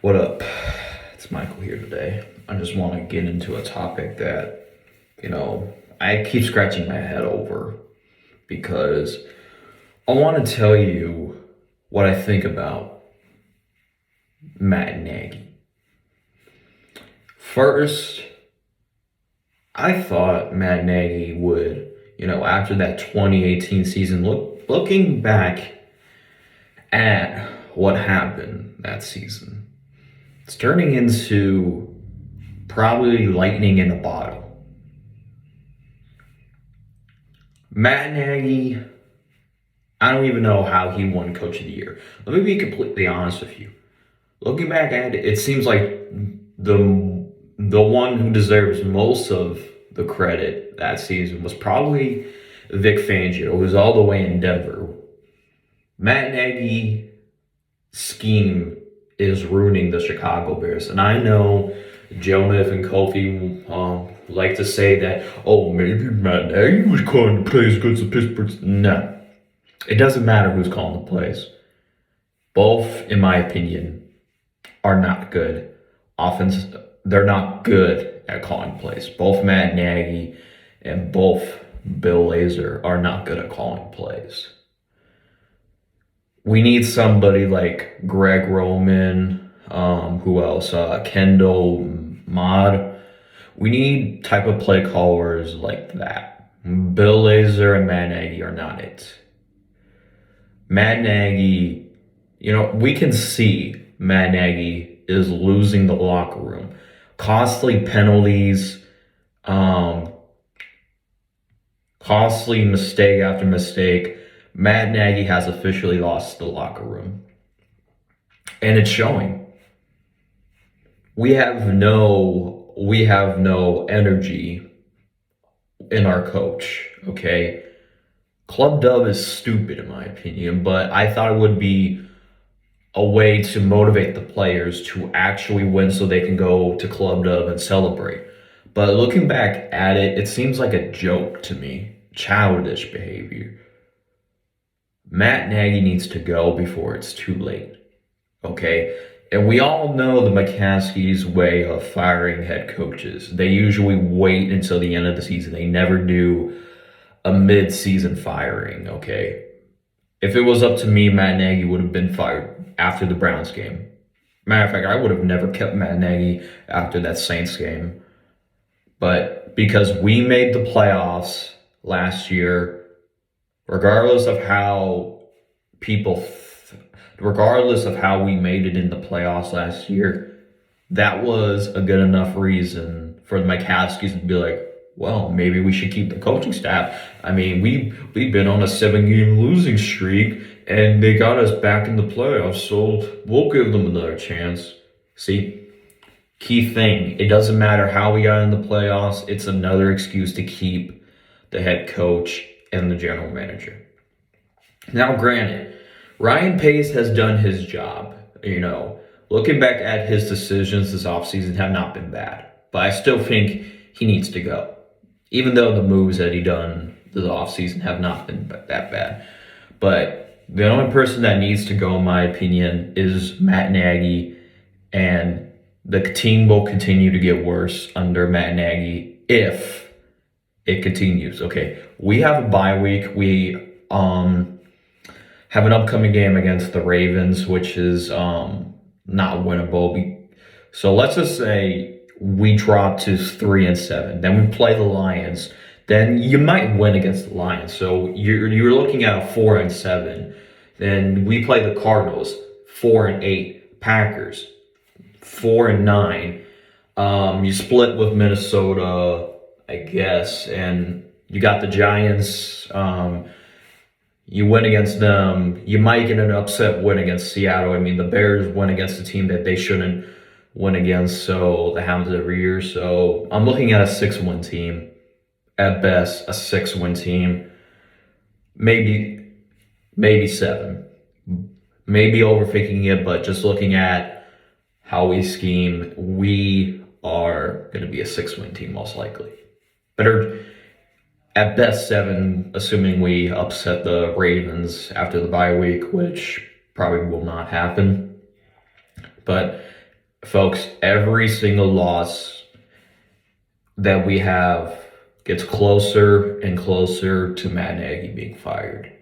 What up? It's Michael here today. I just want to get into a topic that, I keep scratching my head over because I want to tell you what I think about Matt Nagy. First, I thought Matt Nagy would, after that 2018 season, looking back at what happened that season, it's turning into probably lightning in a bottle. Matt Nagy, I don't even know how he won Coach of the Year. Let me be completely honest with you. Looking back at it, it seems like the one who deserves most of the credit that season was probably Vic Fangio, who was all the way in Denver. Matt Nagy's scheme is ruining the Chicago Bears, and I know Jonah and Kofi like to say that, oh, maybe Matt Nagy was calling the plays against the Pittsburgh. No, it doesn't matter who's calling the plays. Both, in my opinion, are not good. They're not good at calling plays. Both Matt Nagy and both Bill Lazor are not good at calling plays. We need somebody like Greg Roman, who else? Kendall Mod. We need type of play callers like that. Bill Lazor and Matt Nagy are not it. Matt Nagy, we can see Matt Nagy is losing the locker room. Costly penalties, costly mistake after mistake. Matt Nagy has officially lost the locker room. And it's showing. We have no energy in our coach, okay? Club dub is stupid in my opinion, but I thought it would be a way to motivate the players to actually win so they can go to club dub and celebrate. But looking back at it, it seems like a joke to me. Childish behavior. Matt Nagy needs to go before it's too late, okay? And we all know the McCaskey's way of firing head coaches. They usually wait until the end of the season. They never do a mid-season firing, okay? If it was up to me, Matt Nagy would have been fired after the Browns game. Matter of fact, I would have never kept Matt Nagy after that Saints game. But because we made the playoffs last year, regardless of how we made it in the playoffs last year, that was a good enough reason for the McCaskies to be like, well, maybe we should keep the coaching staff. I mean, we've been on a 7-game losing streak, and they got us back in the playoffs, so we'll give them another chance. See, key thing, it doesn't matter how we got in the playoffs, it's another excuse to keep the head coach and the general manager. Now, granted, Ryan Pace has done his job. Looking back at his decisions this offseason have not been bad, but I still think he needs to go. Even though the moves that he done this offseason have not been that bad. But the only person that needs to go, in my opinion, is Matt Nagy, and the team will continue to get worse under Matt Nagy if it continues. Okay, we have a bye week. We have an upcoming game against the Ravens, which is not winnable. So let's just say we drop to 3-7. Then we play the Lions. Then you might win against the Lions. So you're looking at a 4-7. Then we play the Cardinals, 4-8. Packers, 4-9. You split with Minnesota, I guess, and you got the Giants. You win against them. You might get an upset win against Seattle. I mean, the Bears win against a team that they shouldn't win against, so that happens every year. So I'm looking at a 6-win team. At best, a 6-win team. Maybe 7. Maybe overthinking it, but just looking at how we scheme, we are going to be a 6-win team most likely. Better at best 7, assuming we upset the Ravens after the bye week, which probably will not happen. But Folks, every single loss that we have gets closer and closer to Matt Nagy being fired.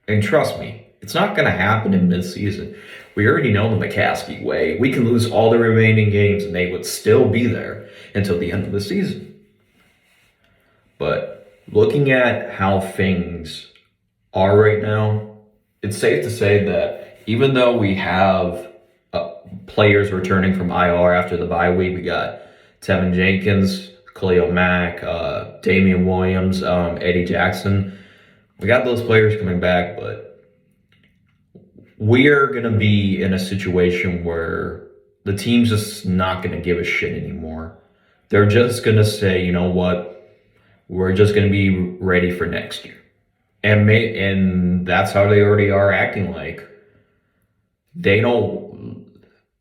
And trust me, it's not going to happen in mid-season. We already know the McCaskey way. We can lose all the remaining games and they would still be there until the end of the season. But looking at how things are right now, it's safe to say that even though we have players returning from IR after the bye week, we got Tevin Jenkins, Khalil Mack, Damian Williams, Eddie Jackson. We got those players coming back, but we are going to be in a situation where the team's just not going to give a shit anymore. They're just going to say, you know what? We're just going to be ready for next year. And that's how they already are acting like. They don't.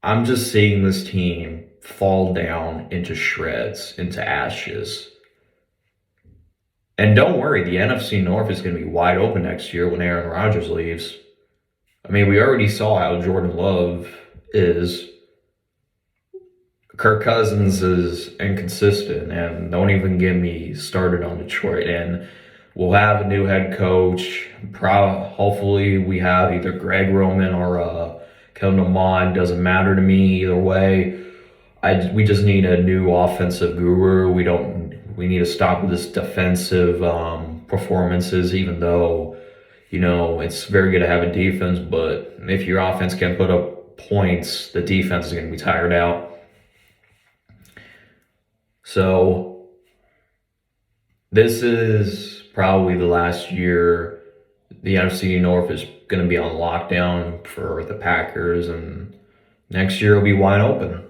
I'm just seeing this team fall down into shreds, into ashes. And don't worry, the NFC North is going to be wide open next year when Aaron Rodgers leaves. I mean, we already saw how Jordan Love is. Kirk Cousins is inconsistent, and don't even get me started on Detroit. And we'll have a new head coach. Hopefully, we have either Greg Roman or Kellen Mond. Doesn't matter to me either way. We just need a new offensive guru. We need to stop with this defensive performances. Even though it's very good to have a defense, but if your offense can't put up points, the defense is going to be tired out. So this is probably the last year the NFC North is going to be on lockdown for the Packers, and next year will be wide open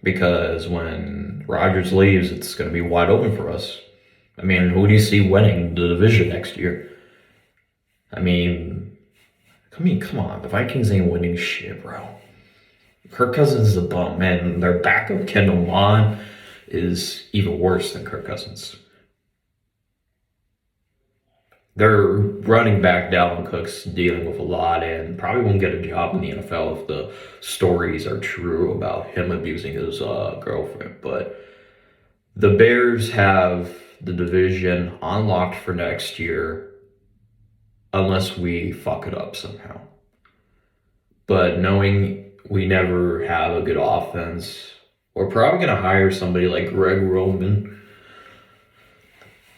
because when Rodgers leaves, it's going to be wide open for us. I mean, who do you see winning the division next year? I mean, come on. The Vikings ain't winning shit, bro. Kirk Cousins is a bum, man. Their backup, Kendall Mond, is even worse than Kirk Cousins. Their running back, Dalvin Cook's dealing with a lot and probably won't get a job in the NFL if the stories are true about him abusing his girlfriend. But the Bears have the division unlocked for next year unless we fuck it up somehow. But knowing we never have a good offense, we're probably going to hire somebody like Greg Roman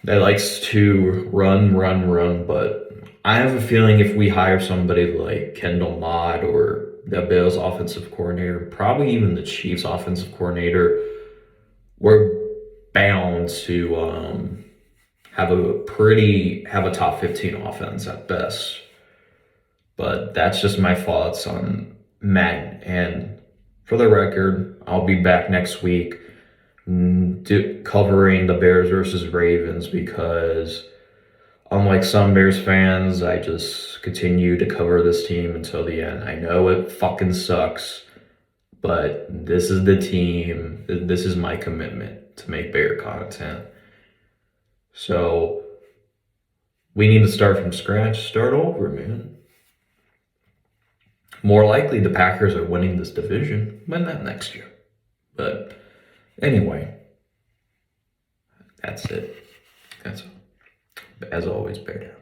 that likes to run, but I have a feeling if we hire somebody like Kendall Mott or the Bills offensive coordinator, probably even the Chiefs offensive coordinator, we're bound to have a top 15 offense at best. But that's just my thoughts on Madden. And for the record, I'll be back next week covering the Bears versus Ravens because unlike some Bears fans, I just continue to cover this team until the end. I know it fucking sucks, but this is the team. This is my commitment to make Bear content. So we need to start from scratch, start over, man. More likely the Packers are winning this division. Win that next year. But anyway, that's it. That's all. As always, bear down.